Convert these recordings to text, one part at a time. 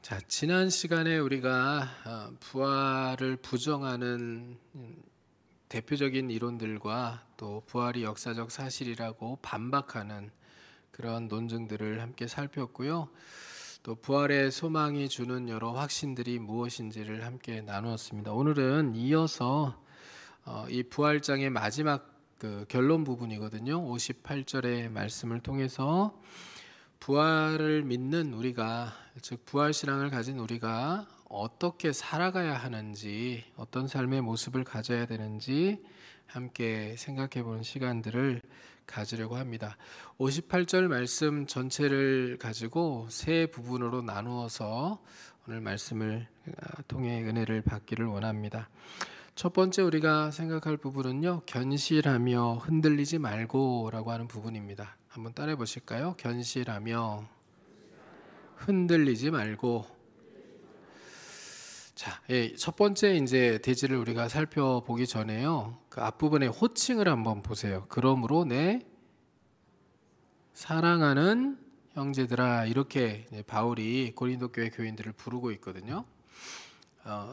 자, 지난 시간에 우리가 부활을 부정하는 대표적인 이론들과 또 부활이 역사적 사실이라고 반박하는 그런 논증들을 함께 살폈고요. 또 부활의 소망이 주는 여러 확신들이 무엇인지를 함께 나누었습니다. 오늘은 이어서 이 부활장의 마지막 그 결론 부분이거든요. 58절의 말씀을 통해서 부활을 믿는 우리가, 즉 부활 신앙을 가진 우리가 어떻게 살아가야 하는지, 어떤 삶의 모습을 가져야 되는지 함께 생각해 보는 시간들을 가지려고 합니다. 58절 말씀 전체를 가지고 세 부분으로 나누어서 오늘 말씀을 통해 은혜를 받기를 원합니다. 첫 번째 우리가 생각할 부분은요, 견실하며 흔들리지 말고라고 하는 부분입니다. 한번 따라해 보실까요? 견실하며 흔들리지 말고. 자, 첫 번째 이제 대지를 우리가 살펴보기 전에요, 그 앞부분에 호칭을 한번 보세요. 그러므로 내 사랑하는 형제들아, 이렇게 바울이 고린도 교회 교인들을 부르고 있거든요.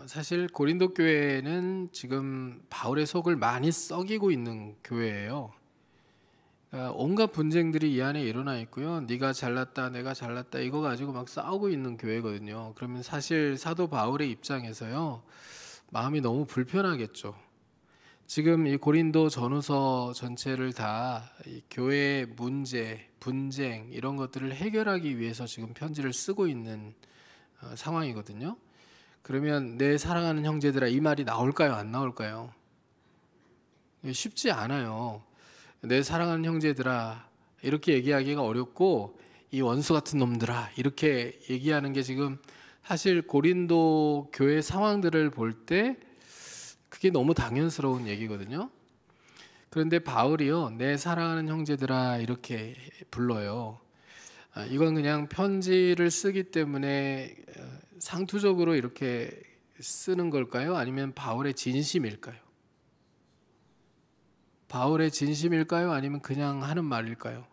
사실 고린도 교회는 지금 바울의 속을 많이 썩이고 있는 교회예요. 온갖 분쟁들이 이 안에 일어나 있고요. 네가 잘났다, 내가 잘났다, 이거 가지고 막 싸우고 있는 교회거든요. 그러면 사실 사도 바울의 입장에서요, 마음이 너무 불편하겠죠. 지금 이 고린도 전후서 전체를 다 이 교회의 문제, 분쟁 이런 것들을 해결하기 위해서 지금 편지를 쓰고 있는 상황이거든요. 그러면 내 사랑하는 형제들아, 이 말이 나올까요? 안 나올까요? 쉽지 않아요. 내 사랑하는 형제들아, 이렇게 얘기하기가 어렵고, 이 원수 같은 놈들아, 이렇게 얘기하는 게 지금 사실 고린도 교회 상황들을 볼 때 그게 너무 당연스러운 얘기거든요. 그런데 바울이요, 내 사랑하는 형제들아 이렇게 불러요. 이건 그냥 편지를 쓰기 때문에 상투적으로 이렇게 쓰는 걸까요? 아니면 바울의 진심일까요? 바울의 진심일까요? 아니면 그냥 하는 말일까요?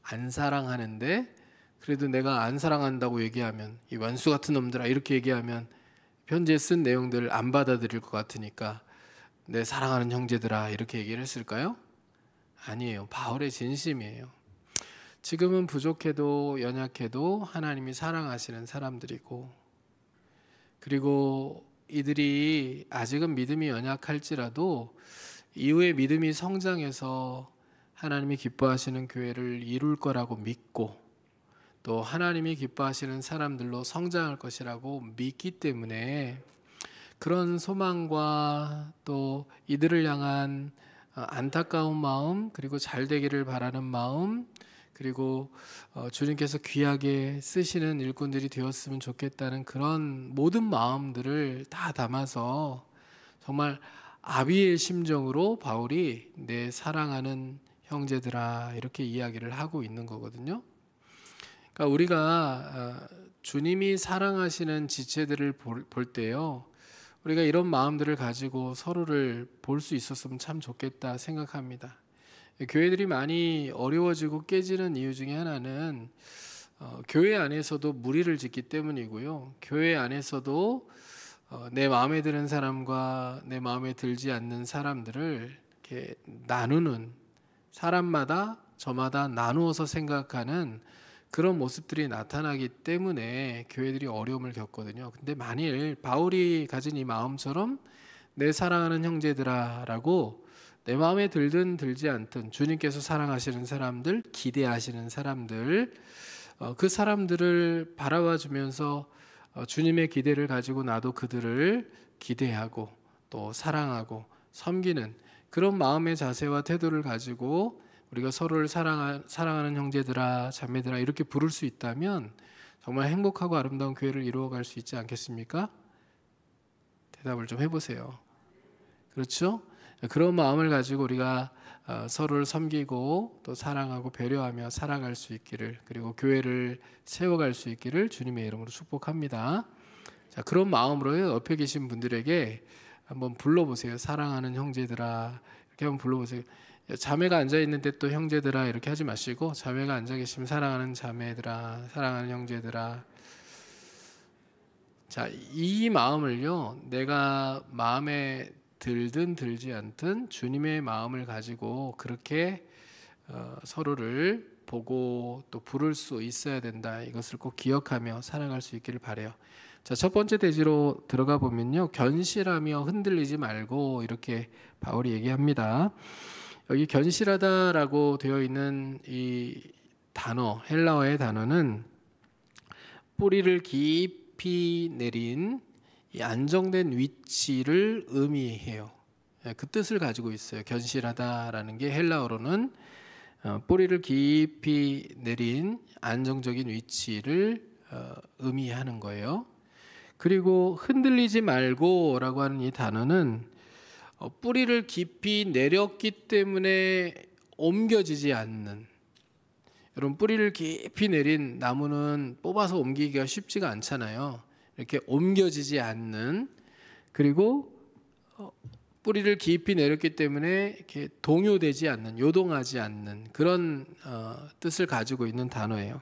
안 사랑하는데 그래도 내가 안 사랑한다고 얘기하면, 이 원수 같은 놈들아 이렇게 얘기하면 편지에 쓴 내용들을 안 받아들일 것 같으니까 내 사랑하는 형제들아 이렇게 얘기를 했을까요? 아니에요. 바울의 진심이에요. 지금은 부족해도 연약해도 하나님이 사랑하시는 사람들이고, 그리고 이들이 아직은 믿음이 연약할지라도 이후에 믿음이 성장해서 하나님이 기뻐하시는 교회를 이룰 거라고 믿고, 또 하나님이 기뻐하시는 사람들로 성장할 것이라고 믿기 때문에 그런 소망과 또 이들을 향한 안타까운 마음, 그리고 잘 되기를 바라는 마음, 그리고 주님께서 귀하게 쓰시는 일꾼들이 되었으면 좋겠다는 그런 모든 마음들을 다 담아서 정말 아비의 심정으로 바울이 내 사랑하는 형제들아 이렇게 이야기를 하고 있는 거거든요. 그러니까 우리가 주님이 사랑하시는 지체들을 볼 때요, 우리가 이런 마음들을 가지고 서로를 볼 수 있었으면 참 좋겠다 생각합니다. 교회들이 많이 어려워지고 깨지는 이유 중에 하나는 교회 안에서도 무리를 짓기 때문이고요. 교회 안에서도 내 마음에 드는 사람과 내 마음에 들지 않는 사람들을 이렇게 나누는, 사람마다 저마다 나누어서 생각하는 그런 모습들이 나타나기 때문에 교회들이 어려움을 겪거든요. 근데 만일 바울이 가진 이 마음처럼 내 사랑하는 형제들아라고 내 마음에 들든 들지 않든 주님께서 사랑하시는 사람들, 기대하시는 사람들, 그 사람들을 바라봐 주면서 주님의 기대를 가지고 나도 그들을 기대하고 또 사랑하고 섬기는 그런 마음의 자세와 태도를 가지고 우리가 서로를 사랑하는 형제들아, 자매들아 이렇게 부를 수 있다면 정말 행복하고 아름다운 교회를 이루어갈 수 있지 않겠습니까? 대답을 좀 해보세요. 그렇죠? 그런 마음을 가지고 우리가 서로를 섬기고 또 사랑하고 배려하며 살아갈 수 있기를, 그리고 교회를 세워갈 수 있기를 주님의 이름으로 축복합니다. 자, 그런 마음으로 옆에 계신 분들에게 한번 불러보세요. 사랑하는 형제들아 이렇게 한번 불러보세요. 자매가 앉아있는데 또 형제들아 이렇게 하지 마시고, 자매가 앉아 계시면 사랑하는 자매들아, 사랑하는 형제들아. 자, 이 마음을요, 내가 마음에 들든 들지 않든 주님의 마음을 가지고 그렇게 서로를 보고 또 부를 수 있어야 된다. 이것을 꼭 기억하며 살아갈 수 있기를 바라요. 자, 첫 번째 대지로 들어가 보면요, 견실하며 흔들리지 말고 이렇게 바울이 얘기합니다. 여기 견실하다라고 되어 있는 이 단어, 헬라어의 단어는 뿌리를 깊이 내린 이 안정된 위치를 의미해요. 그 뜻을 가지고 있어요. 견실하다라는 게 헬라어로는 뿌리를 깊이 내린 안정적인 위치를 의미하는 거예요. 그리고 흔들리지 말고라고 하는 이 단어는 뿌리를 깊이 내렸기 때문에 옮겨지지 않는, 여러분 뿌리를 깊이 내린 나무는 뽑아서 옮기기가 쉽지가 않잖아요. 이렇게 옮겨지지 않는, 그리고 뿌리를 깊이 내렸기 때문에 이렇게 동요되지 않는, 요동하지 않는 그런 뜻을 가지고 있는 단어예요.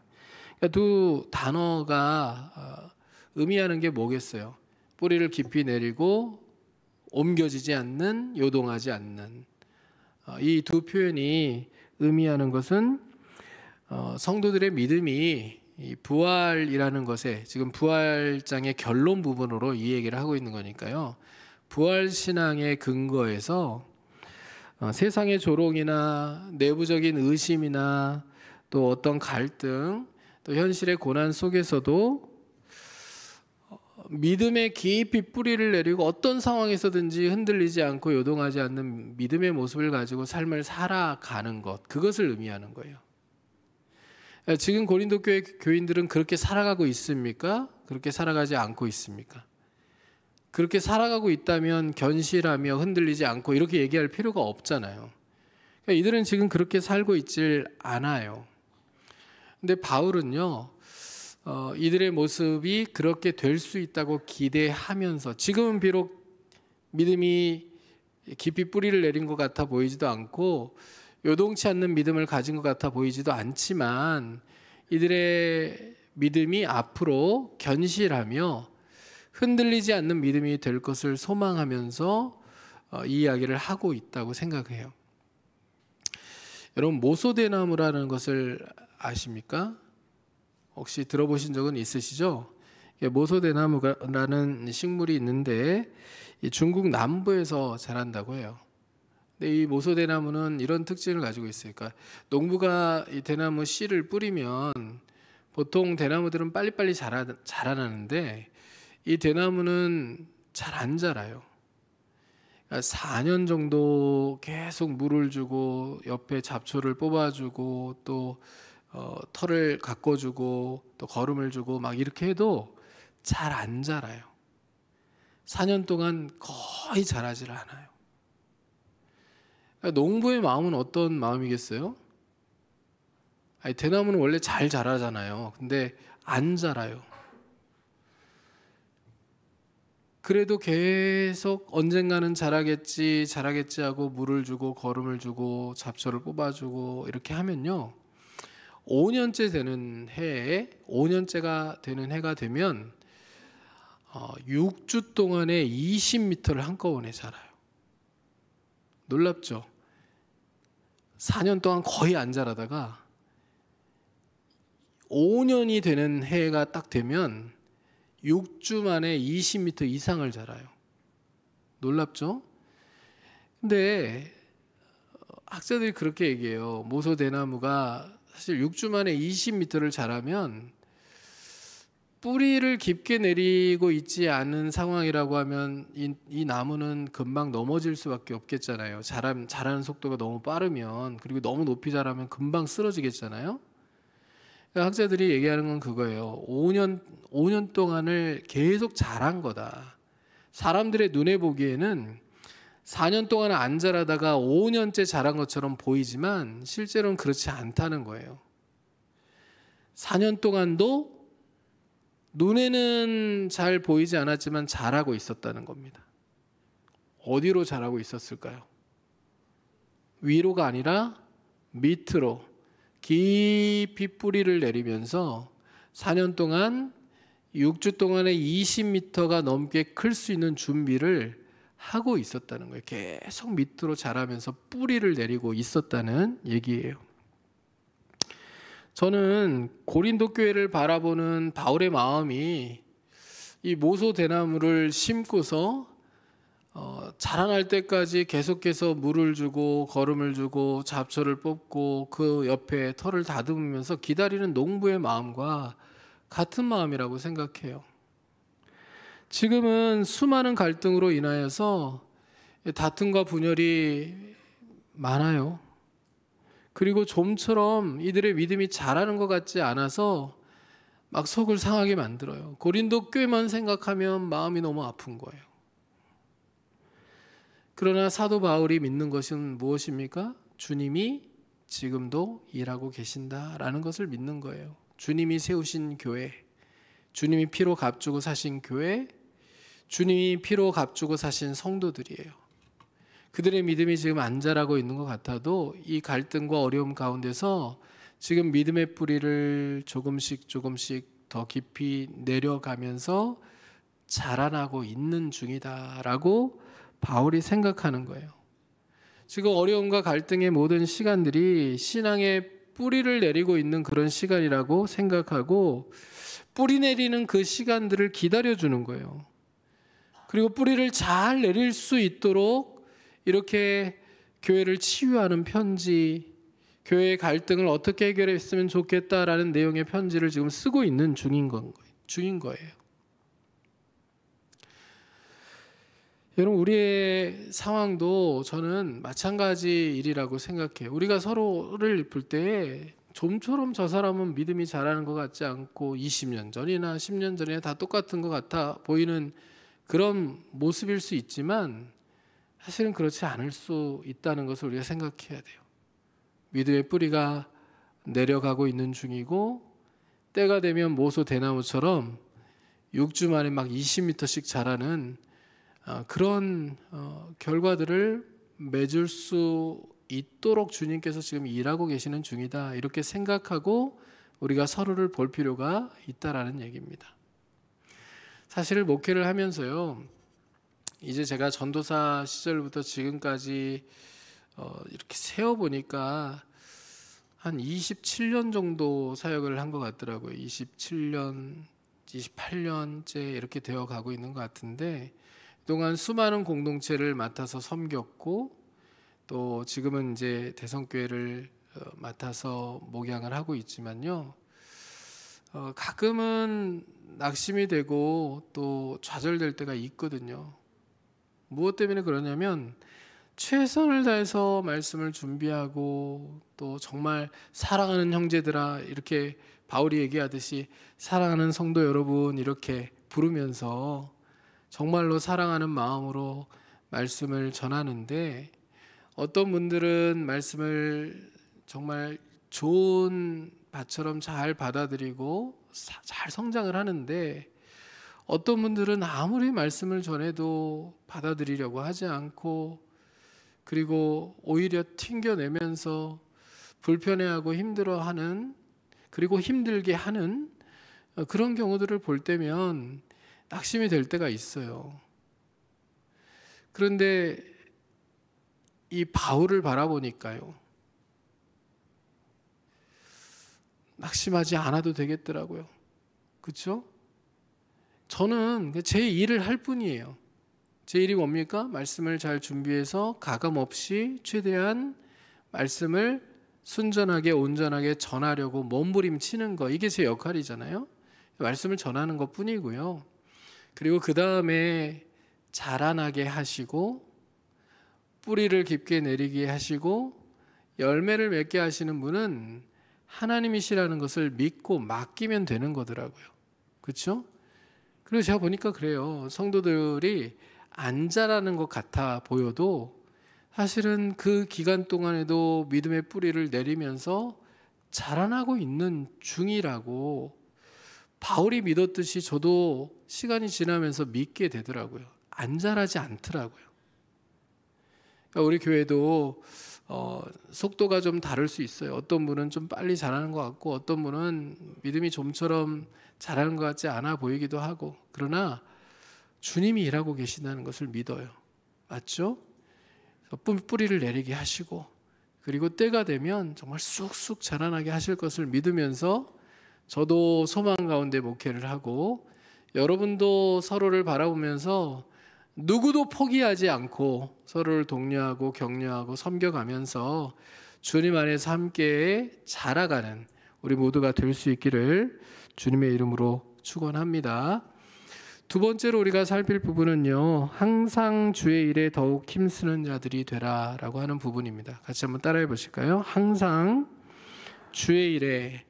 그러니까 두 단어가 의미하는 게 뭐겠어요? 뿌리를 깊이 내리고 옮겨지지 않는, 요동하지 않는, 이 두 표현이 의미하는 것은 성도들의 믿음이 이 부활이라는 것에, 지금 부활장의 결론 부분으로 이 얘기를 하고 있는 거니까요, 부활 신앙의 근거에서 세상의 조롱이나 내부적인 의심이나 또 어떤 갈등, 또 현실의 고난 속에서도 믿음에 깊이 뿌리를 내리고 어떤 상황에서든지 흔들리지 않고 요동하지 않는 믿음의 모습을 가지고 삶을 살아가는 것, 그것을 의미하는 거예요. 지금 고린도 교회 교인들은 그렇게 살아가고 있습니까? 그렇게 살아가지 않고 있습니까? 그렇게 살아가고 있다면 견실하며 흔들리지 않고 이렇게 얘기할 필요가 없잖아요. 그러니까 이들은 지금 그렇게 살고 있질 않아요. 근데 바울은요, 이들의 모습이 그렇게 될 수 있다고 기대하면서, 지금은 비록 믿음이 깊이 뿌리를 내린 것 같아 보이지도 않고 요동치 않는 믿음을 가진 것 같아 보이지도 않지만, 이들의 믿음이 앞으로 견실하며 흔들리지 않는 믿음이 될 것을 소망하면서 이 이야기를 하고 있다고 생각해요. 여러분, 모소대나무라는 것을 아십니까? 혹시 들어보신 적은 있으시죠? 모소대나무라는 식물이 있는데 중국 남부에서 자란다고 해요. 근데 이 모소대나무는 이런 특징을 가지고 있어요. 그러니까 농부가 이 대나무 씨를 뿌리면 보통 대나무들은 빨리빨리 자라나는데 이 대나무는 잘 안 자라요. 그러니까 4년 정도 계속 물을 주고 옆에 잡초를 뽑아주고 또 털을 가꿔주고 또 거름을 주고 막 이렇게 해도 잘 안 자라요. 4년 동안 거의 자라질 않아요. 그러니까 농부의 마음은 어떤 마음이겠어요? 아니, 대나무는 원래 잘 자라잖아요. 근데 안 자라요. 그래도 계속 언젠가는 자라겠지 하고 물을 주고 거름을 주고 잡초를 뽑아주고 이렇게 하면요, 5년째 되는 해에 5년째가 되는 해가 되면 6주 동안에 20m를 한꺼번에 자라요. 놀랍죠? 4년 동안 거의 안 자라다가 5년이 되는 해가 딱 되면 6주 만에 20m 이상을 자라요. 놀랍죠? 근데 학자들이 그렇게 얘기해요. 모소대나무가 사실 6주 만에 20m를 자라면 뿌리를 깊게 내리고 있지 않은 상황이라고 하면 이 나무는 금방 넘어질 수밖에 없겠잖아요. 자라는 속도가 너무 빠르면, 그리고 너무 높이 자라면 금방 쓰러지겠잖아요. 학자들이 얘기하는 건 그거예요. 5년 동안을 계속 자란 거다. 사람들의 눈에 보기에는 4년 동안 안 자라다가 5년째 자란 것처럼 보이지만 실제로는 그렇지 않다는 거예요. 4년 동안도 눈에는 잘 보이지 않았지만 자라고 있었다는 겁니다. 어디로 자라고 있었을까요? 위로가 아니라 밑으로 깊이 뿌리를 내리면서 4년 동안 6주 동안에 20m가 넘게 클 수 있는 준비를 하고 있었다는 거예요. 계속 밑으로 자라면서 뿌리를 내리고 있었다는 얘기예요. 저는 고린도 교회를 바라보는 바울의 마음이 이 모소 대나무를 심고서 자라날 때까지 계속해서 물을 주고 거름을 주고 잡초를 뽑고 그 옆에 털을 다듬으면서 기다리는 농부의 마음과 같은 마음이라고 생각해요. 지금은 수많은 갈등으로 인하여서 다툼과 분열이 많아요. 그리고 좀처럼 이들의 믿음이 자라는 것 같지 않아서 막 속을 상하게 만들어요. 고린도 교회만 생각하면 마음이 너무 아픈 거예요. 그러나 사도 바울이 믿는 것은 무엇입니까? 주님이 지금도 일하고 계신다라는 것을 믿는 거예요. 주님이 세우신 교회, 주님이 피로 값주고 사신 교회, 주님이 피로 값주고 사신 성도들이에요. 그들의 믿음이 지금 안 자라고 있는 것 같아도 이 갈등과 어려움 가운데서 지금 믿음의 뿌리를 조금씩 더 깊이 내려가면서 자라나고 있는 중이다라고 바울이 생각하는 거예요. 지금 어려움과 갈등의 모든 시간들이 신앙의 뿌리를 내리고 있는 그런 시간이라고 생각하고 뿌리 내리는 그 시간들을 기다려주는 거예요. 그리고 뿌리를 잘 내릴 수 있도록 이렇게 교회를 치유하는 편지, 교회의 갈등을 어떻게 해결했으면 좋겠다라는 내용의 편지를 지금 쓰고 있는 중인 거예요. 여러분, 우리의 상황도 저는 마찬가지 일이라고 생각해요. 우리가 서로를 볼 때 좀처럼 저 사람은 믿음이 자라는 것 같지 않고 20년 전이나 10년 전이나 다 똑같은 것 같아 보이는 그런 모습일 수 있지만 사실은 그렇지 않을 수 있다는 것을 우리가 생각해야 돼요. 믿음의 뿌리가 내려가고 있는 중이고 때가 되면 모소 대나무처럼 6주 만에 막 20m씩 자라는 그런 결과들을 맺을 수 있도록 주님께서 지금 일하고 계시는 중이다. 이렇게 생각하고 우리가 서로를 볼 필요가 있다라는 얘기입니다. 사실 목회를 하면서요, 이제 제가 전도사 시절부터 지금까지 이렇게 세어보니까 한 27년 정도 사역을 한 것 같더라고요. 27년, 28년째 이렇게 되어 가고 있는 것 같은데 그동안 수많은 공동체를 맡아서 섬겼고 또 지금은 이제 대성교회를 맡아서 목양을 하고 있지만요. 가끔은 낙심이 되고 또 좌절될 때가 있거든요. 무엇 때문에 그러냐면 최선을 다해서 말씀을 준비하고 또 정말 사랑하는 형제들아 이렇게 바울이 얘기하듯이 사랑하는 성도 여러분 이렇게 부르면서 정말로 사랑하는 마음으로 말씀을 전하는데 어떤 분들은 말씀을 정말 좋은 밭처럼 잘 받아들이고 잘 성장을 하는데 어떤 분들은 아무리 말씀을 전해도 받아들이려고 하지 않고 그리고 오히려 튕겨내면서 불편해하고 힘들어하는 그리고 힘들게 하는 그런 경우들을 볼 때면 낙심이 될 때가 있어요. 그런데 이 바울을 바라보니까요, 낙심하지 않아도 되겠더라고요. 그렇죠? 저는 제 일을 할 뿐이에요. 제 일이 뭡니까? 말씀을 잘 준비해서 가감 없이 최대한 말씀을 순전하게 온전하게 전하려고 몸부림치는 거, 이게 제 역할이잖아요. 말씀을 전하는 것 뿐이고요. 그리고 그 다음에 자라나게 하시고 뿌리를 깊게 내리게 하시고 열매를 맺게 하시는 분은 하나님이시라는 것을 믿고 맡기면 되는 거더라고요. 그렇죠? 그리고 제가 보니까 그래요. 성도들이 안 자라는 것 같아 보여도 사실은 그 기간 동안에도 믿음의 뿌리를 내리면서 자라나고 있는 중이라고 바울이 믿었듯이 저도 시간이 지나면서 믿게 되더라고요. 안 자라지 않더라고요. 그러니까 우리 교회도 속도가 좀 다를 수 있어요. 어떤 분은 좀 빨리 자라는 것 같고 어떤 분은 믿음이 좀처럼 잘하는 것 같지 않아 보이기도 하고, 그러나 주님이 일하고 계신다는 것을 믿어요. 맞죠? 뿌리를 내리게 하시고, 그리고 때가 되면 정말 쑥쑥 자라나게 하실 것을 믿으면서 저도 소망 가운데 목회를 하고, 여러분도 서로를 바라보면서 누구도 포기하지 않고 서로를 독려하고 격려하고 섬겨가면서 주님 안에서 함께 자라가는 우리 모두가 될 수 있기를 주님의 이름으로 축원합니다. 두 번째로 우리가 살필 부분은요, 항상 주의 일에 더욱 힘쓰는 자들이 되라라고 하는 부분입니다. 같이 한번 따라해 보실까요? 항상 주의 일에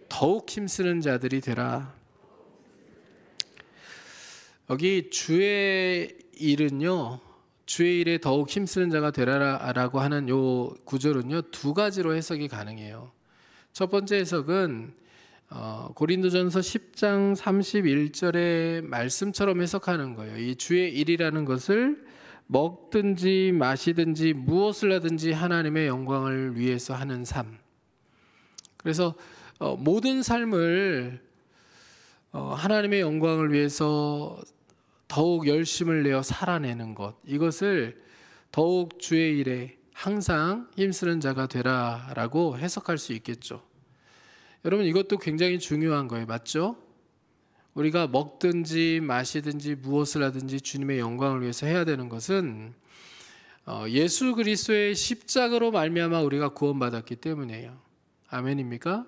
더욱 힘쓰는 자들이 되라. 여기 주의 일은요, 주의 일에 더욱 힘쓰는 자가 되라라고 하는 요 구절은요, 두 가지로 해석이 가능해요. 첫 번째 해석은 고린도전서 10장 31절의 말씀처럼 해석하는 거예요. 이 주의 일이라는 것을 먹든지 마시든지 무엇을 하든지 하나님의 영광을 위해서 하는 삶. 그래서 모든 삶을 하나님의 영광을 위해서 더욱 열심을 내어 살아내는 것, 이것을 더욱 주의 일에 항상 힘쓰는 자가 되라라고 해석할 수 있겠죠. 여러분, 이것도 굉장히 중요한 거예요. 맞죠? 우리가 먹든지 마시든지 무엇을 하든지 주님의 영광을 위해서 해야 되는 것은 예수 그리스도의 십자가로 말미암아 우리가 구원받았기 때문이에요. 아멘입니까?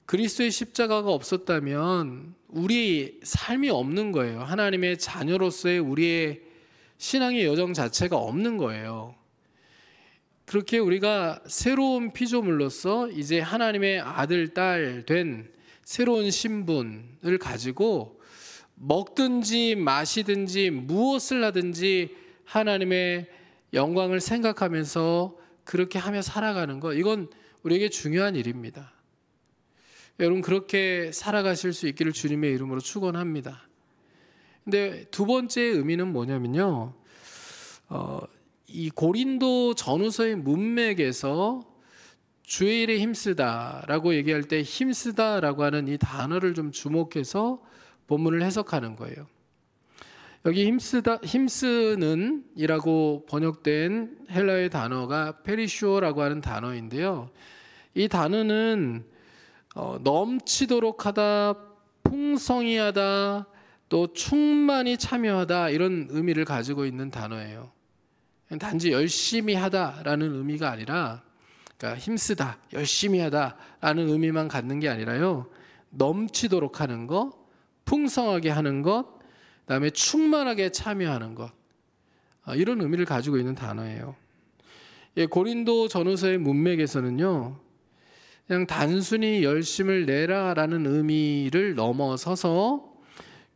그리스도의 십자가가 없었다면 우리 삶이 없는 거예요. 하나님의 자녀로서의 우리의 신앙의 여정 자체가 없는 거예요. 그렇게 우리가 새로운 피조물로서 이제 하나님의 아들, 딸 된 새로운 신분을 가지고 먹든지 마시든지 무엇을 하든지 하나님의 영광을 생각하면서 그렇게 하며 살아가는 것, 이건 우리에게 중요한 일입니다. 여러분, 그렇게 살아가실 수 있기를 주님의 이름으로 축원합니다. 근데 두 번째 의미는 뭐냐면요, 이 고린도 전후서의 문맥에서 주의 일에 힘쓰다라고 얘기할 때 힘쓰다라고 하는 이 단어를 좀 주목해서 본문을 해석하는 거예요. 여기 힘쓰는 이라고 번역된 헬라의 단어가 페리쇼라고 하는 단어인데요. 이 단어는 넘치도록 하다, 풍성히 하다, 또 충만히 참여하다, 이런 의미를 가지고 있는 단어예요. 단지 열심히 하다라는 의미가 아니라, 그러니까 힘쓰다, 열심히 하다라는 의미만 갖는 게 아니라요, 넘치도록 하는 것, 풍성하게 하는 것, 그다음에 충만하게 참여하는 것, 이런 의미를 가지고 있는 단어예요. 고린도 전후서의 문맥에서는요, 그냥 단순히 열심을 내라라는 의미를 넘어서서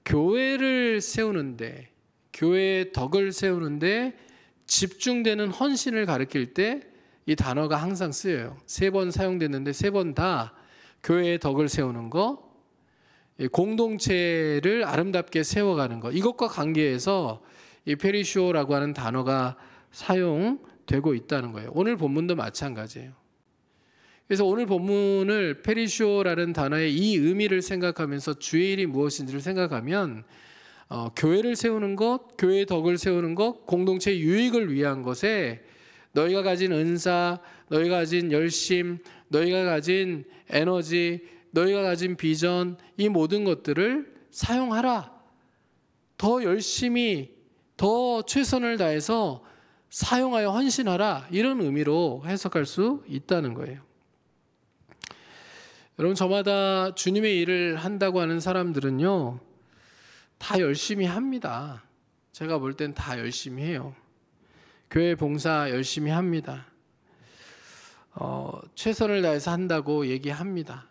교회를 세우는데, 교회의 덕을 세우는데 집중되는 헌신을 가리킬 때 이 단어가 항상 쓰여요. 3번 사용됐는데 3번 다 교회의 덕을 세우는 것, 공동체를 아름답게 세워가는 것, 이것과 관계해서 이 페리쇼라고 하는 단어가 사용되고 있다는 거예요. 오늘 본문도 마찬가지예요. 그래서 오늘 본문을 페리쇼라는 단어의 이 의미를 생각하면서 주의 일이 무엇인지를 생각하면 교회를 세우는 것, 교회의 덕을 세우는 것, 공동체의 유익을 위한 것에 너희가 가진 은사, 너희가 가진 열심, 너희가 가진 에너지, 너희가 가진 비전, 이 모든 것들을 사용하라. 더 열심히, 더 최선을 다해서 사용하여 헌신하라. 이런 의미로 해석할 수 있다는 거예요. 여러분, 저마다 주님의 일을 한다고 하는 사람들은요, 다 열심히 합니다. 제가 볼 땐 다 열심히 해요. 교회 봉사 열심히 합니다. 최선을 다해서 한다고 얘기합니다.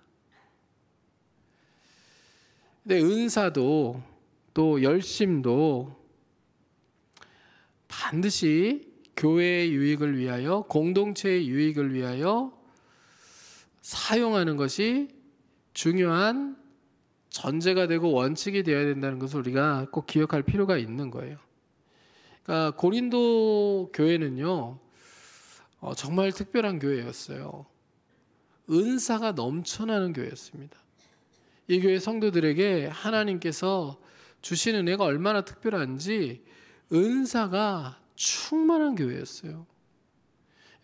근데 은사도 또 열심도 반드시 교회의 유익을 위하여, 공동체의 유익을 위하여 사용하는 것이 중요한 전제가 되고 원칙이 되어야 된다는 것을 우리가 꼭 기억할 필요가 있는 거예요. 그러니까 고린도 교회는요, 정말 특별한 교회였어요. 은사가 넘쳐나는 교회였습니다. 이 교회 성도들에게 하나님께서 주신 은혜가 얼마나 특별한지 은사가 충만한 교회였어요.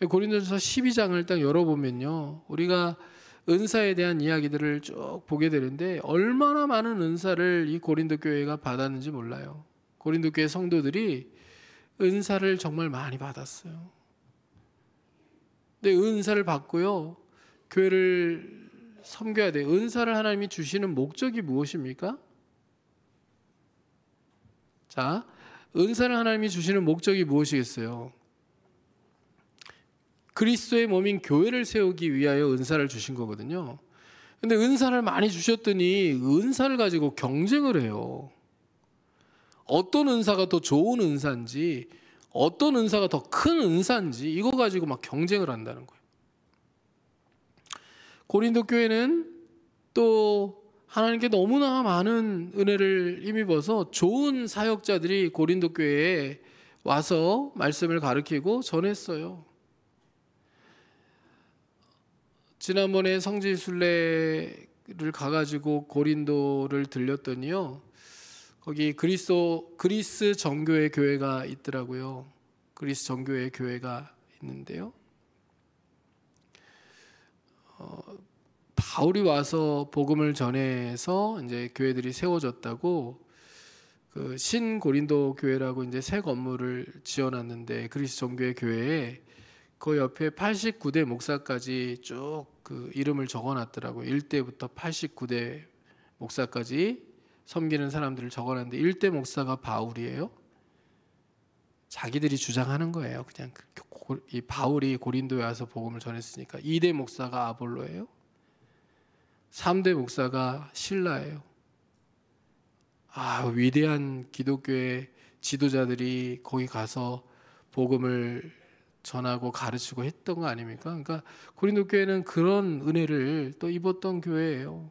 고린도전서 12장을 딱 열어보면요, 우리가 은사에 대한 이야기들을 쭉 보게 되는데 얼마나 많은 은사를 이 고린도 교회가 받았는지 몰라요. 고린도 교회 성도들이 은사를 정말 많이 받았어요. 근데 은사를 받고요, 교회를 섬겨야 돼요. 은사를 하나님이 주시는 목적이 무엇입니까? 자, 은사를 하나님이 주시는 목적이 무엇이겠어요? 그리스도의 몸인 교회를 세우기 위하여 은사를 주신 거거든요. 근데 은사를 많이 주셨더니 은사를 가지고 경쟁을 해요. 어떤 은사가 더 좋은 은사인지, 어떤 은사가 더 큰 은사인지 이거 가지고 막 경쟁을 한다는 거예요. 고린도 교회는 또 하나님께 너무나 많은 은혜를 힘입어서 좋은 사역자들이 고린도 교회에 와서 말씀을 가르치고 전했어요. 지난번에 성지순례를 가가지고 고린도를 들렸더니요, 거기 그리스 정교회 교회가 있더라고요. 그리스 정교회 교회가 있는데요, 바울이 와서 복음을 전해서 이제 교회들이 세워졌다고, 그 신고린도 교회라고 이제 새 건물을 지어놨는데 그리스 정교회 교회에 그 옆에 89대 목사까지 쭉 그 이름을 적어놨더라고요. 1대부터 89대 목사까지 섬기는 사람들을 적어놨는데 1대 목사가 바울이에요. 자기들이 주장하는 거예요. 그냥 이 바울이 고린도에 와서 복음을 전했으니까. 2대 목사가 아볼로예요. 3대 목사가 실라예요. 위대한 기독교의 지도자들이 거기 가서 복음을 전하고 가르치고 했던 거 아닙니까? 그러니까 고린도 교회는 그런 은혜를 또 입었던 교회예요.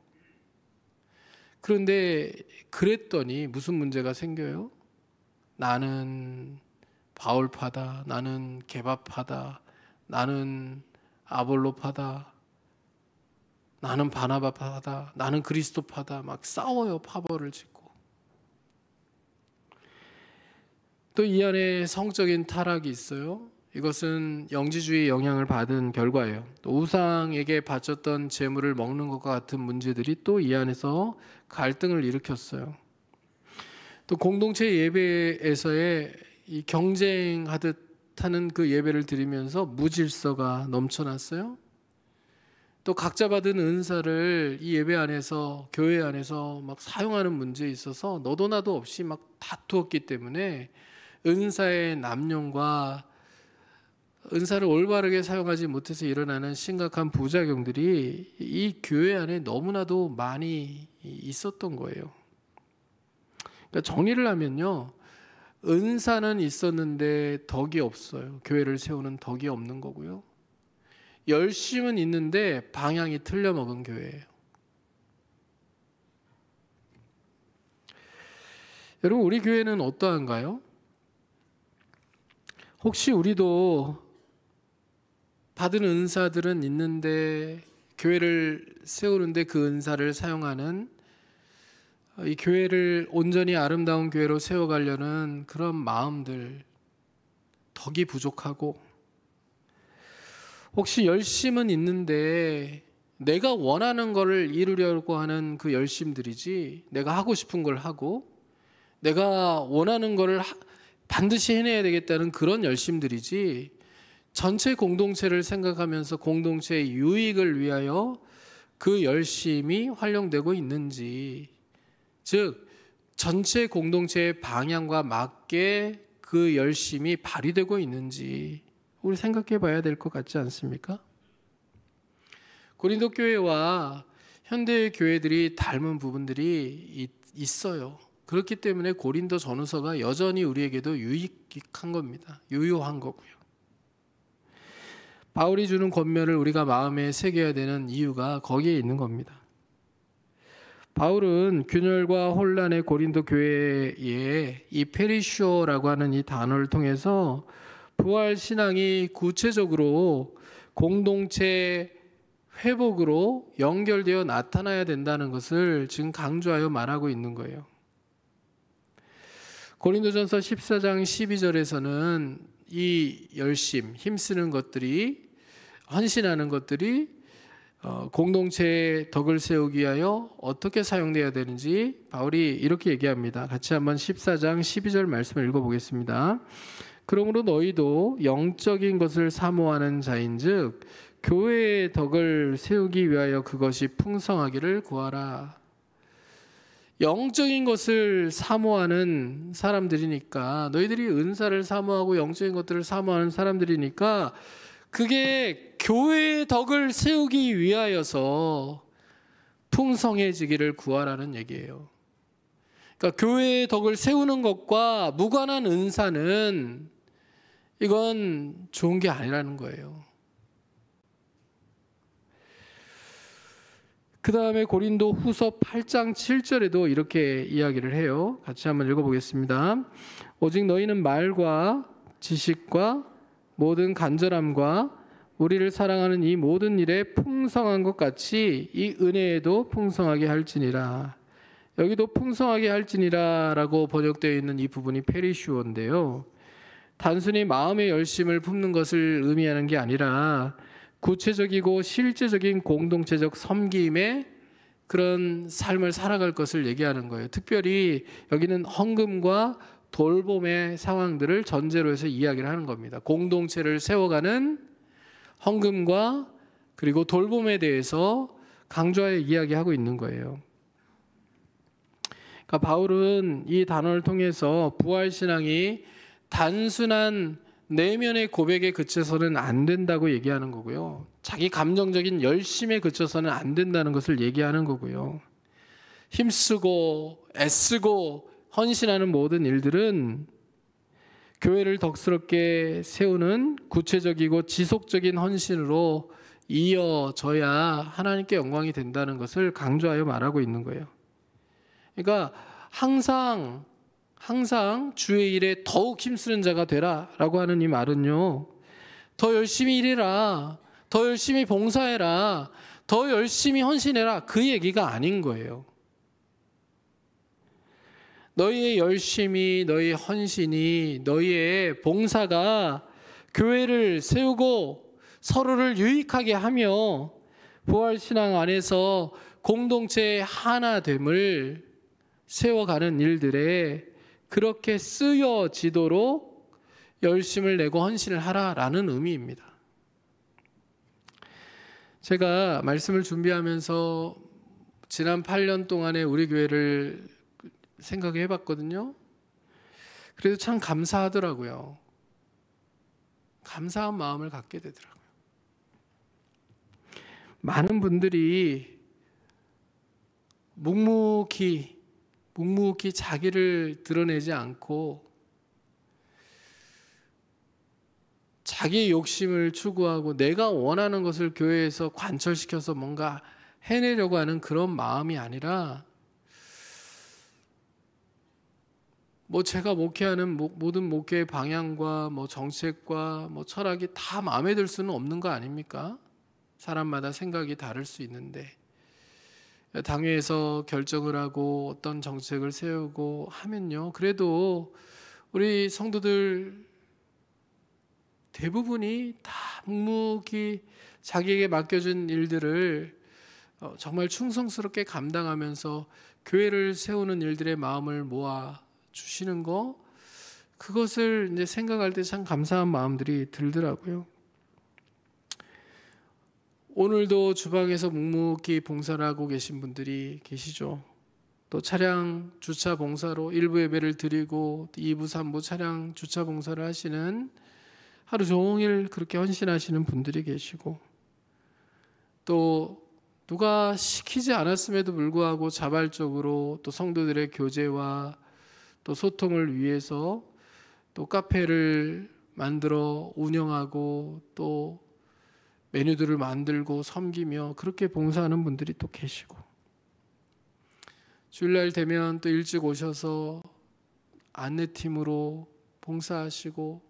그런데 그랬더니 무슨 문제가 생겨요? 나는 바울파다, 나는 게바파다, 나는 아볼로파다, 나는 바나바파다, 나는 그리스도파다, 막 싸워요. 파벌을 짓고. 또 이 안에 성적인 타락이 있어요. 이것은 영지주의 영향을 받은 결과예요. 또 우상에게 바쳤던 재물을 먹는 것과 같은 문제들이 또 이 안에서 갈등을 일으켰어요. 또 공동체 예배에서의 이 경쟁하듯 하는 그 예배를 드리면서 무질서가 넘쳐났어요. 또 각자 받은 은사를 이 예배 안에서, 교회 안에서 막 사용하는 문제에 있어서 너도 나도 없이 막 다투었기 때문에 은사의 남용과 은사를 올바르게 사용하지 못해서 일어나는 심각한 부작용들이 이 교회 안에 너무나도 많이 있었던 거예요. 그러니까 정리를 하면요, 은사는 있었는데 덕이 없어요. 교회를 세우는 덕이 없는 거고요. 열심은 있는데 방향이 틀려 먹은 교회예요. 여러분, 우리 교회는 어떠한가요? 혹시 우리도 받은 은사들은 있는데 교회를 세우는데 그 은사를 사용하는, 이 교회를 온전히 아름다운 교회로 세워가려는 그런 마음들, 덕이 부족하고, 혹시 열심은 있는데 내가 원하는 거를 이루려고 하는 그 열심들이지, 내가 하고 싶은 걸 하고 내가 원하는 거를 반드시 해내야 되겠다는 그런 열심들이지, 전체 공동체를 생각하면서 공동체의 유익을 위하여 그 열심이 활용되고 있는지, 즉 전체 공동체의 방향과 맞게 그 열심이 발휘되고 있는지 우리 생각해 봐야 될 것 같지 않습니까? 고린도 교회와 현대의 교회들이 닮은 부분들이 있어요. 그렇기 때문에 고린도 전후서가 여전히 우리에게도 유익한 겁니다. 유효한 거고요. 바울이 주는 권면을 우리가 마음에 새겨야 되는 이유가 거기에 있는 겁니다. 바울은 균열과 혼란의 고린도 교회에 이 페리쇼라고 하는 이 단어를 통해서 부활 신앙이 구체적으로 공동체 회복으로 연결되어 나타나야 된다는 것을 지금 강조하여 말하고 있는 거예요. 고린도전서 14장 12절에서는 이 열심, 힘쓰는 것들이, 헌신하는 것들이 공동체의 덕을 세우기 위하여 어떻게 사용되어야 되는지 바울이 이렇게 얘기합니다. 같이 한번 14장 12절 말씀을 읽어보겠습니다. 그러므로 너희도 영적인 것을 사모하는 자인즉 교회의 덕을 세우기 위하여 그것이 풍성하기를 구하라. 영적인 것을 사모하는 사람들이니까, 너희들이 은사를 사모하고 영적인 것들을 사모하는 사람들이니까 그게 교회의 덕을 세우기 위하여서 풍성해지기를 구하라는 얘기예요. 그러니까 교회의 덕을 세우는 것과 무관한 은사는 이건 좋은 게 아니라는 거예요. 그 다음에 고린도 후서 8장 7절에도 이렇게 이야기를 해요. 같이 한번 읽어보겠습니다. 오직 너희는 말과 지식과 모든 간절함과 우리를 사랑하는 이 모든 일에 풍성한 것 같이 이 은혜에도 풍성하게 할지니라. 여기도 풍성하게 할지니라 라고 번역되어 있는 이 부분이 페리슈어인데요. 단순히 마음의 열심을 품는 것을 의미하는 게 아니라 구체적이고 실제적인 공동체적 섬김의 그런 삶을 살아갈 것을 얘기하는 거예요. 특별히 여기는 헌금과 돌봄의 상황들을 전제로 해서 이야기를 하는 겁니다. 공동체를 세워가는 헌금과 그리고 돌봄에 대해서 강조하여 이야기하고 있는 거예요. 그러니까 바울은 이 단어를 통해서 부활신앙이 단순한 내면의 고백에 그쳐서는 안 된다고 얘기하는 거고요. 자기 감정적인 열심에 그쳐서는 안 된다는 것을 얘기하는 거고요. 힘쓰고 애쓰고 헌신하는 모든 일들은 교회를 덕스럽게 세우는 구체적이고 지속적인 헌신으로 이어져야 하나님께 영광이 된다는 것을 강조하여 말하고 있는 거예요. 그러니까 항상 주의 일에 더욱 힘쓰는 자가 되라 라고 하는 이 말은요, 더 열심히 일해라, 더 열심히 봉사해라, 더 열심히 헌신해라, 그 얘기가 아닌 거예요. 너희의 열심이, 너희의 헌신이, 너희의 봉사가 교회를 세우고 서로를 유익하게 하며 부활신앙 안에서 공동체의 하나됨을 세워가는 일들에 그렇게 쓰여지도록 열심을 내고 헌신을 하라라는 의미입니다. 제가 말씀을 준비하면서 지난 8년 동안에 우리 교회를 생각해 봤거든요. 그래서 참 감사하더라고요. 감사한 마음을 갖게 되더라고요. 많은 분들이 묵묵히 자기를 드러내지 않고 자기의 욕심을 추구하고 내가 원하는 것을 교회에서 관철시켜서 뭔가 해내려고 하는 그런 마음이 아니라, 제가 목회하는 모든 목회의 방향과 정책과 철학이 다 마음에 들 수는 없는 거 아닙니까? 사람마다 생각이 다를 수 있는데, 당회에서 결정을 하고 어떤 정책을 세우고 하면요, 그래도 우리 성도들 대부분이 다 묵묵히 자기에게 맡겨준 일들을 정말 충성스럽게 감당하면서 교회를 세우는 일들의 마음을 모아 주시는 거, 그것을 이제 생각할 때 참 감사한 마음들이 들더라고요. 오늘도 주방에서 묵묵히 봉사를 하고 계신 분들이 계시죠. 또 차량 주차 봉사로 1부 예배를 드리고 2부, 3부 차량 주차 봉사를 하시는, 하루 종일 그렇게 헌신하시는 분들이 계시고, 또 누가 시키지 않았음에도 불구하고 자발적으로 또 성도들의 교제와 또 소통을 위해서 또 카페를 만들어 운영하고 또 메뉴들을 만들고 섬기며 그렇게 봉사하는 분들이 또 계시고, 주일날 되면 또 일찍 오셔서 안내팀으로 봉사하시고,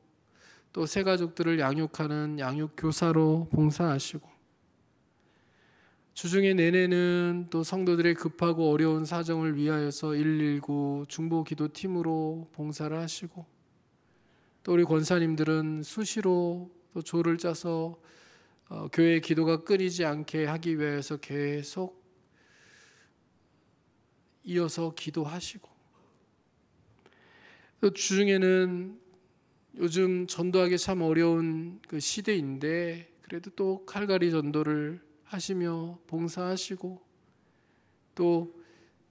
또 새가족들을 양육하는 양육교사로 봉사하시고, 주중에 내내는 또 성도들의 급하고 어려운 사정을 위하여서 119 중보기도팀으로 봉사를 하시고, 또 우리 권사님들은 수시로 또 조를 짜서 교회의 기도가 끊이지 않게 하기 위해서 계속 이어서 기도하시고, 또 주중에는 요즘 전도하기 참 어려운 그 시대인데 그래도 또 칼갈이 전도를 하시며 봉사하시고, 또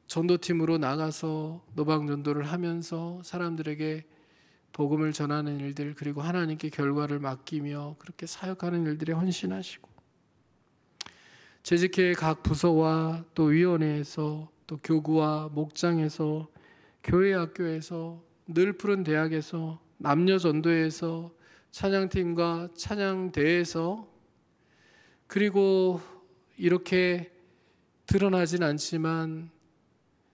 전도팀으로 나가서 노방 전도를 하면서 사람들에게 복음을 전하는 일들, 그리고 하나님께 결과를 맡기며 그렇게 사역하는 일들에 헌신하시고, 재직회 각 부서와 또 위원회에서, 또 교구와 목장에서, 교회 학교에서, 늘 푸른 대학에서, 남녀 전도회에서, 찬양팀과 찬양대회에서, 그리고 이렇게 드러나진 않지만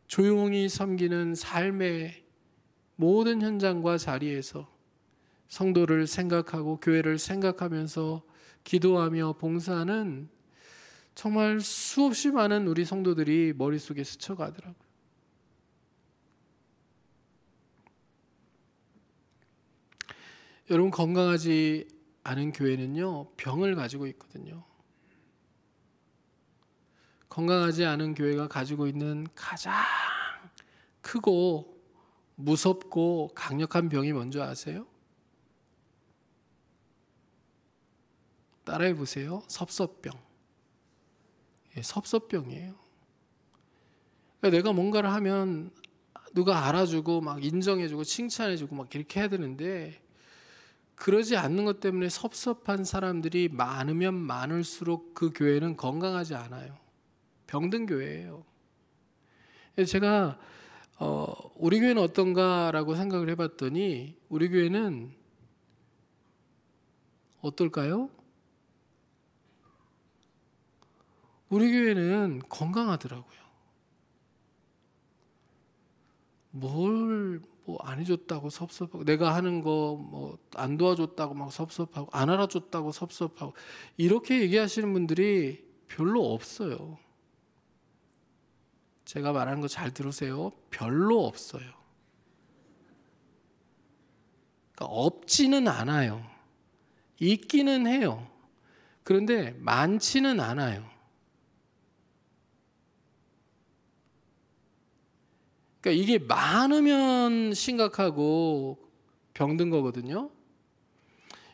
조용히 섬기는 삶의 모든 현장과 자리에서 성도를 생각하고 교회를 생각하면서 기도하며 봉사하는 정말 수없이 많은 우리 성도들이 머릿속에 스쳐가더라고요. 여러분, 건강하지 않은 교회는요, 병을 가지고 있거든요. 건강하지 않은 교회가 가지고 있는 가장 크고 무섭고 강력한 병이 뭔지 아세요? 따라해 보세요. 섭섭병. 예, 섭섭병이에요. 그러니까 내가 뭔가를 하면 누가 알아주고 막 인정해주고 칭찬해주고 막 이렇게 해야 되는데, 그러지 않는 것 때문에 섭섭한 사람들이 많으면 많을수록 그 교회는 건강하지 않아요. 병든 교회예요. 제가 우리 교회는 어떤가라고 생각을 해봤더니 우리 교회는 어떨까요? 우리 교회는 건강하더라고요. 뭘 뭐 안 해줬다고 섭섭하고, 내가 하는 거 뭐 안 도와줬다고 막 섭섭하고, 안 알아줬다고 섭섭하고, 이렇게 얘기하시는 분들이 별로 없어요. 제가 말하는 거 잘 들으세요. 별로 없어요. 그러니까 없지는 않아요. 있기는 해요. 그런데 많지는 않아요. 그러니까 이게 많으면 심각하고 병든 거거든요.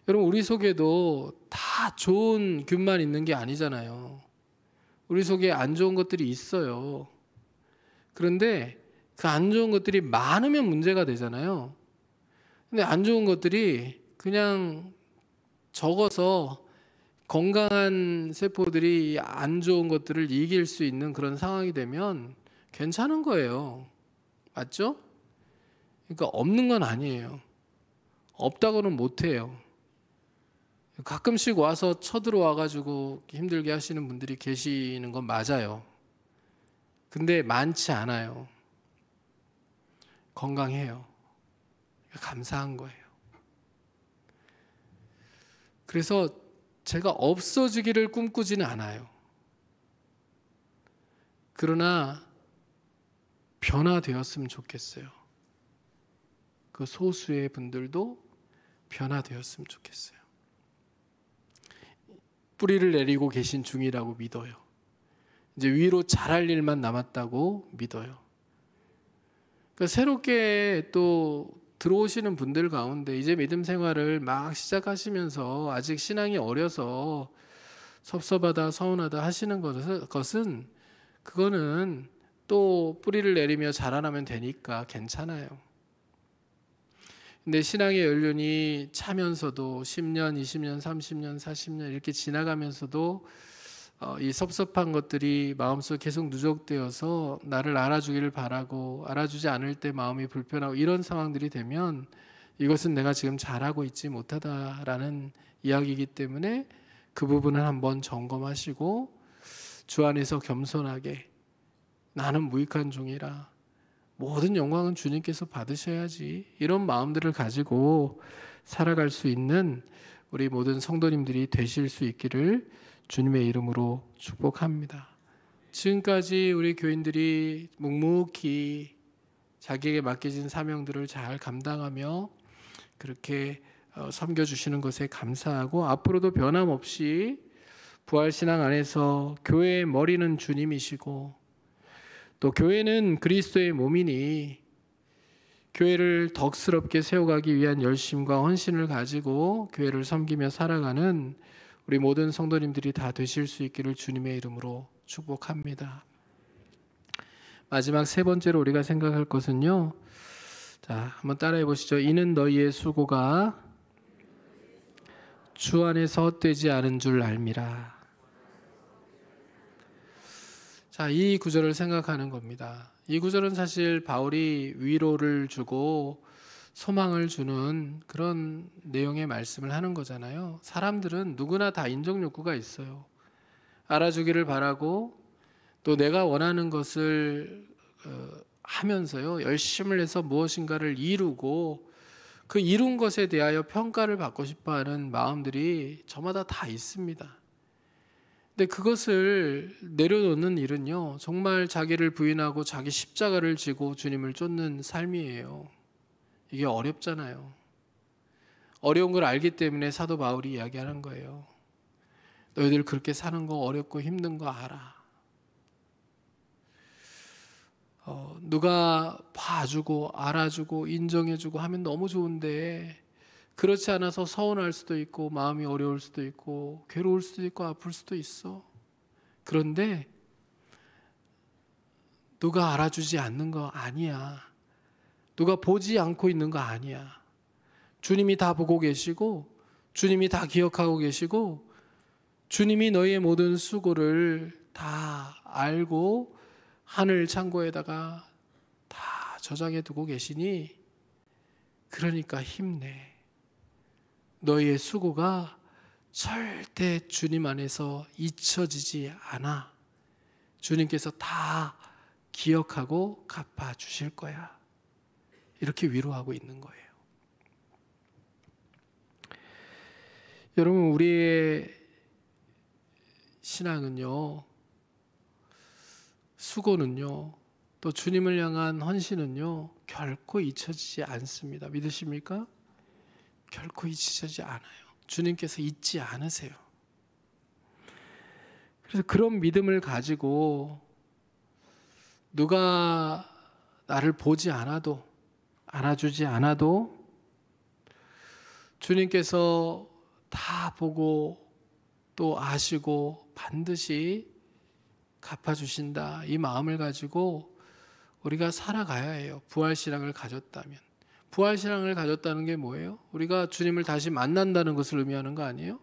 여러분, 우리 속에도 다 좋은 균만 있는 게 아니잖아요. 우리 속에 안 좋은 것들이 있어요. 그런데 그 안 좋은 것들이 많으면 문제가 되잖아요. 근데 안 좋은 것들이 그냥 적어서 건강한 세포들이 안 좋은 것들을 이길 수 있는 그런 상황이 되면 괜찮은 거예요. 맞죠? 그러니까 없는 건 아니에요. 없다고는 못해요. 가끔씩 와서 쳐들어와가지고 힘들게 하시는 분들이 계시는 건 맞아요. 근데 많지 않아요. 건강해요. 감사한 거예요. 그래서 제가 없어지기를 꿈꾸지는 않아요. 그러나 변화되었으면 좋겠어요. 그 소수의 분들도 변화되었으면 좋겠어요. 뿌리를 내리고 계신 중이라고 믿어요. 이제 위로 자랄 일만 남았다고 믿어요. 그러니까 새롭게 또 들어오시는 분들 가운데 이제 믿음 생활을 막 시작하시면서 아직 신앙이 어려서 섭섭하다 서운하다 하시는 것은 그거는 또 뿌리를 내리며 자라나면 되니까 괜찮아요. 근데 신앙의 연륜이 차면서도 10년, 20년, 30년, 40년 이렇게 지나가면서도 이 섭섭한 것들이 마음속에 계속 누적되어서 나를 알아주기를 바라고 알아주지 않을 때 마음이 불편하고 이런 상황들이 되면 이것은 내가 지금 잘하고 있지 못하다라는 이야기이기 때문에 그 부분을 한번 점검하시고 주 안에서 겸손하게 나는 무익한 종이라 모든 영광은 주님께서 받으셔야지, 이런 마음들을 가지고 살아갈 수 있는 우리 모든 성도님들이 되실 수 있기를 주님의 이름으로 축복합니다. 지금까지 우리 교인들이 묵묵히 자기에게 맡겨진 사명들을 잘 감당하며 그렇게 섬겨주시는 것에 감사하고, 앞으로도 변함없이 부활신앙 안에서 교회의 머리는 주님이시고 또 교회는 그리스도의 몸이니 교회를 덕스럽게 세워가기 위한 열심과 헌신을 가지고 교회를 섬기며 살아가는 우리 모든 성도님들이 다 되실 수 있기를 주님의 이름으로 축복합니다. 마지막 세 번째로 우리가 생각할 것은요, 자, 한번 따라해 보시죠. 이는 너희의 수고가 주 안에서 헛되지 않은 줄 알미라. 자, 이 구절을 생각하는 겁니다. 이 구절은 사실 바울이 위로를 주고 소망을 주는 그런 내용의 말씀을 하는 거잖아요. 사람들은 누구나 다 인정 욕구가 있어요. 알아주기를 바라고 또 내가 원하는 것을 하면서요, 열심을 해서 무엇인가를 이루고 그 이룬 것에 대하여 평가를 받고 싶어하는 마음들이 저마다 다 있습니다. 근데 그것을 내려놓는 일은요, 정말 자기를 부인하고 자기 십자가를 지고 주님을 쫓는 삶이에요. 이게 어렵잖아요. 어려운 걸 알기 때문에 사도 바울이 이야기하는 거예요. 너희들 그렇게 사는 거 어렵고 힘든 거 알아. 누가 봐주고 알아주고 인정해주고 하면 너무 좋은데 그렇지 않아서 서운할 수도 있고 마음이 어려울 수도 있고 괴로울 수도 있고 아플 수도 있어. 그런데 누가 알아주지 않는 거 아니야. 누가 보지 않고 있는 거 아니야. 주님이 다 보고 계시고 주님이 다 기억하고 계시고 주님이 너희의 모든 수고를 다 알고 하늘 창고에다가 다 저장해 두고 계시니 그러니까 힘내. 너희의 수고가 절대 주님 안에서 잊혀지지 않아. 주님께서 다 기억하고 갚아주실 거야. 이렇게 위로하고 있는 거예요. 여러분, 우리의 신앙은요, 수고는요, 또 주님을 향한 헌신은요, 결코 잊혀지지 않습니다. 믿으십니까? 결코 잊혀지지 않아요. 주님께서 잊지 않으세요. 그래서 그런 믿음을 가지고 누가 나를 보지 않아도 알아주지 않아도 주님께서 다 보고 또 아시고 반드시 갚아주신다. 이 마음을 가지고 우리가 살아가야 해요. 부활신앙을 가졌다면. 부활신앙을 가졌다는 게 뭐예요? 우리가 주님을 다시 만난다는 것을 의미하는 거 아니에요?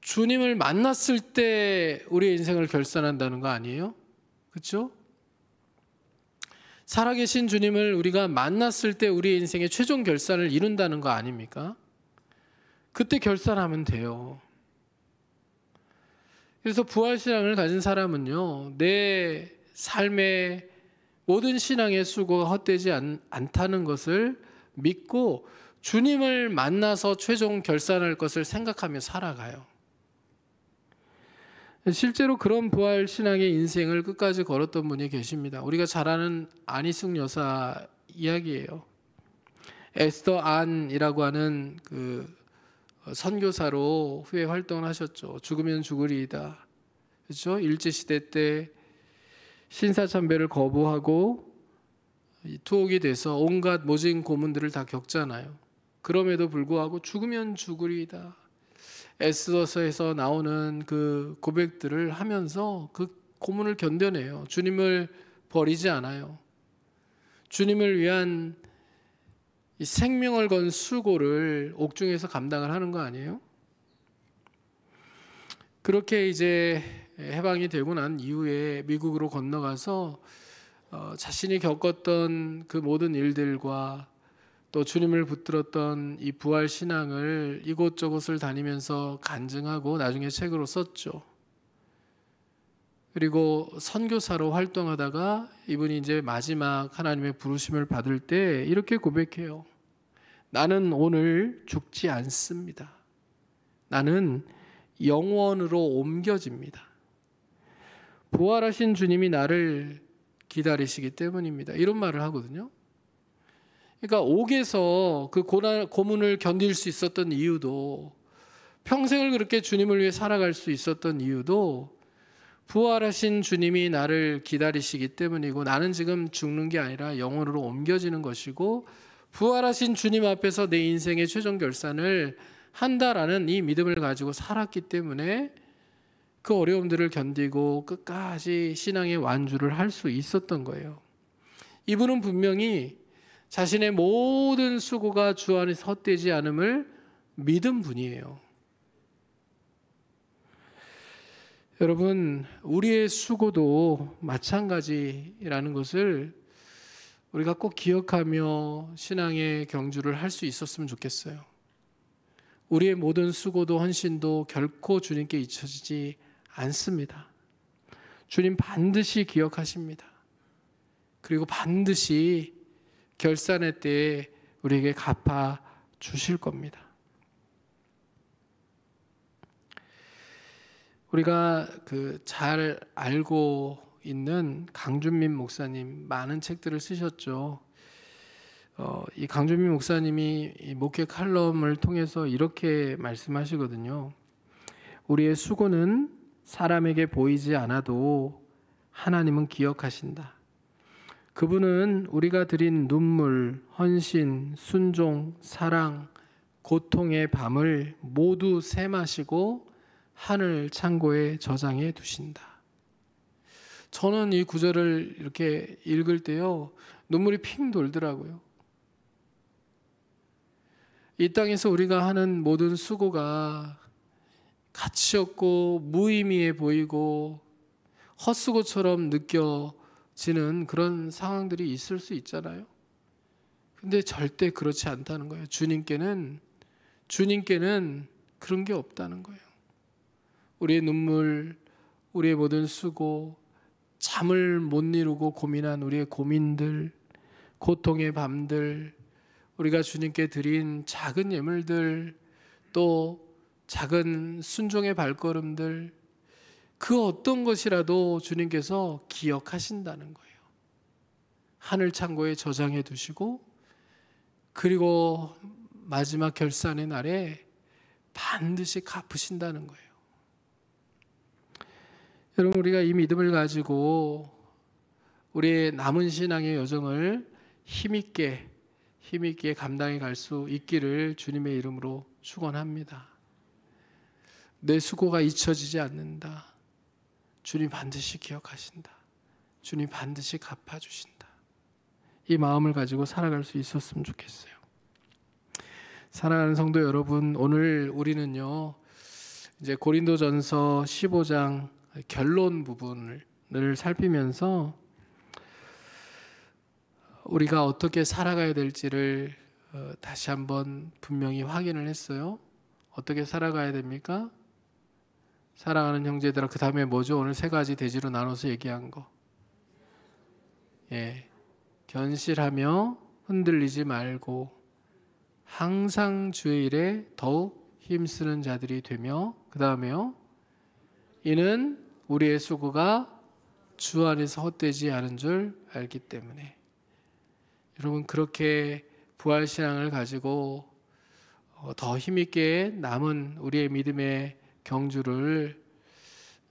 주님을 만났을 때 우리의 인생을 결산한다는 거 아니에요? 그렇죠? 살아계신 주님을 우리가 만났을 때 우리의 인생의 최종 결산을 이룬다는 거 아닙니까? 그때 결산하면 돼요. 그래서 부활신앙을 가진 사람은요, 내 삶의 모든 신앙의 수고가 헛되지 않다는 것을 믿고 주님을 만나서 최종 결산할 것을 생각하며 살아가요. 실제로 그런 부활신앙의 인생을 끝까지 걸었던 분이 계십니다. 우리가 잘 아는 안희숙 여사 이야기예요. 에스더 안이라고 하는 그 선교사로 후에 활동을 하셨죠. 죽으면 죽으리이다. 그렇죠? 일제시대 때 신사참배를 거부하고 투옥이 돼서 온갖 모진 고문들을 다 겪잖아요. 그럼에도 불구하고 죽으면 죽으리이다. 에스더서에서 나오는 그 고백들을 하면서 그 고문을 견뎌내요. 주님을 버리지 않아요. 주님을 위한 이 생명을 건 수고를 옥중에서 감당을 하는 거 아니에요? 그렇게 이제 해방이 되고 난 이후에 미국으로 건너가서 자신이 겪었던 그 모든 일들과 또 주님을 붙들었던 이 부활 신앙을 이곳저곳을 다니면서 간증하고 나중에 책으로 썼죠. 그리고 선교사로 활동하다가 이분이 이제 마지막 하나님의 부르심을 받을 때 이렇게 고백해요. 나는 오늘 죽지 않습니다. 나는 영원으로 옮겨집니다. 부활하신 주님이 나를 기다리시기 때문입니다. 이런 말을 하거든요. 그러니까 옥에서 그 고문을 견딜 수 있었던 이유도, 평생을 그렇게 주님을 위해 살아갈 수 있었던 이유도 부활하신 주님이 나를 기다리시기 때문이고, 나는 지금 죽는 게 아니라 영원으로 옮겨지는 것이고, 부활하신 주님 앞에서 내 인생의 최종 결산을 한다라는 이 믿음을 가지고 살았기 때문에 그 어려움들을 견디고 끝까지 신앙의 완주를 할 수 있었던 거예요. 이분은 분명히 자신의 모든 수고가 주 안에서 헛되지 않음을 믿은 분이에요. 여러분, 우리의 수고도 마찬가지라는 것을 우리가 꼭 기억하며 신앙의 경주를 할 수 있었으면 좋겠어요. 우리의 모든 수고도 헌신도 결코 주님께 잊혀지지 않습니다. 주님 반드시 기억하십니다. 그리고 반드시 결산의 때에 우리에게 갚아 주실 겁니다. 우리가 잘 알고 있는 강준민 목사님, 많은 책들을 쓰셨죠. 이 강준민 목사님이 이 목회 칼럼을 통해서 이렇게 말씀하시거든요. 우리의 수고는 사람에게 보이지 않아도 하나님은 기억하신다. 그분은 우리가 드린 눈물, 헌신, 순종, 사랑, 고통의 밤을 모두 셈하시고 하늘 창고에 저장해 두신다. 저는 이 구절을 이렇게 읽을 때요, 눈물이 핑 돌더라고요. 이 땅에서 우리가 하는 모든 수고가 가치 없고 무의미해 보이고 헛수고처럼 느껴지는 그런 상황들이 있을 수 있잖아요. 근데 절대 그렇지 않다는 거예요. 주님께는 그런 게 없다는 거예요. 우리의 눈물, 우리의 모든 수고, 잠을 못 이루고 고민한 우리의 고민들, 고통의 밤들, 우리가 주님께 드린 작은 예물들, 또 작은 순종의 발걸음들, 그 어떤 것이라도 주님께서 기억하신다는 거예요. 하늘 창고에 저장해 두시고, 그리고 마지막 결산의 날에 반드시 갚으신다는 거예요. 여러분, 우리가 이 믿음을 가지고 우리의 남은 신앙의 여정을 힘있게 감당해 갈 수 있기를 주님의 이름으로 축원합니다. 내 수고가 잊혀지지 않는다. 주님 반드시 기억하신다. 주님 반드시 갚아주신다. 이 마음을 가지고 살아갈 수 있었으면 좋겠어요. 사랑하는 성도 여러분, 오늘 우리는요, 이제 고린도전서 15장 결론 부분을 살피면서 우리가 어떻게 살아가야 될지를 다시 한번 분명히 확인을 했어요. 어떻게 살아가야 됩니까? 사랑하는 형제들아, 그 다음에 뭐죠? 오늘 세 가지 대지로 나눠서 얘기한 거. 견실하며 흔들리지 말고 항상 주의 일에 더욱 힘쓰는 자들이 되며, 그 다음에요, 이는 우리의 수고가 주 안에서 헛되지 않은 줄 알기 때문에. 여러분, 그렇게 부활신앙을 가지고 더 힘있게 남은 우리의 믿음의 경주를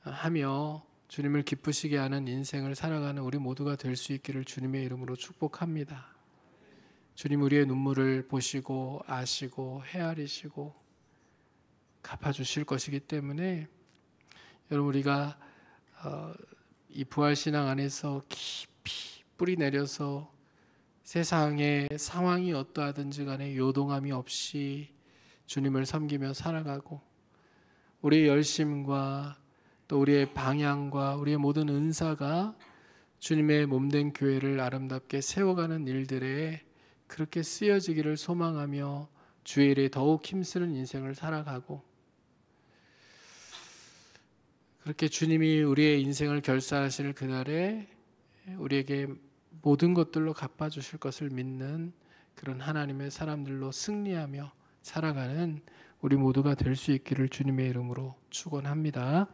하며 주님을 기쁘시게 하는 인생을 살아가는 우리 모두가 될 수 있기를 주님의 이름으로 축복합니다. 주님, 우리의 눈물을 보시고 아시고 헤아리시고 갚아주실 것이기 때문에 여러분, 우리가 이 부활신앙 안에서 깊이 뿌리 내려서 세상의 상황이 어떠하든지 간에 요동함이 없이 주님을 섬기며 살아가고, 우리의 열심과 또 우리의 방향과 우리의 모든 은사가 주님의 몸된 교회를 아름답게 세워가는 일들에 그렇게 쓰여지기를 소망하며 주의 일에 더욱 힘쓰는 인생을 살아가고, 그렇게 주님이 우리의 인생을 결산하실 그날에 우리에게 모든 것들로 갚아주실 것을 믿는 그런 하나님의 사람들로 승리하며 살아가는 우리 모두가 될 수 있기를 주님의 이름으로 축원합니다.